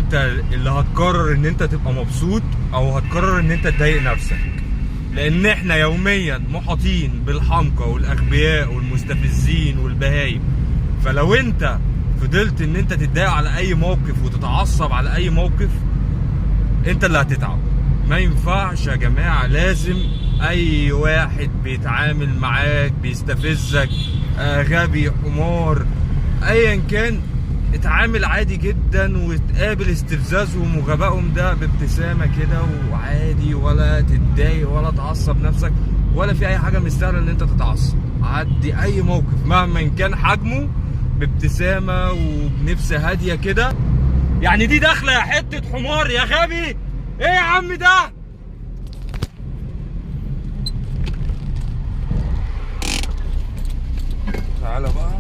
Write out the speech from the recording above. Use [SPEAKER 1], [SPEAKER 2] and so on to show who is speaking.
[SPEAKER 1] انت اللي هتقرر ان انت تبقى مبسوط او هتقرر ان انت تضايق نفسك، لان احنا يوميا محاطين بالحمقى والاغبياء والمستفزين والبهايم. فلو انت فضلت ان انت تتضايق على اي موقف وتتعصب على اي موقف، انت اللي هتتعب. ما ينفعش يا جماعة، لازم اي واحد بيتعامل معاك بيستفزك، غبي، حمار، ايا كان، اتعامل عادي جدا وتقابل استفزازهم وغبائهم ده بابتسامة كده وعادي، ولا تتضايق ولا تعصب نفسك، ولا في اي حاجة مستاهلة ان انت تتعصب. عدي اي موقف مهما كان حجمه بابتسامة وبنفس هادية كده. يعني دي داخلة يا حتة حمار يا غبي، ايه يا عم ده؟ تعالى بقى.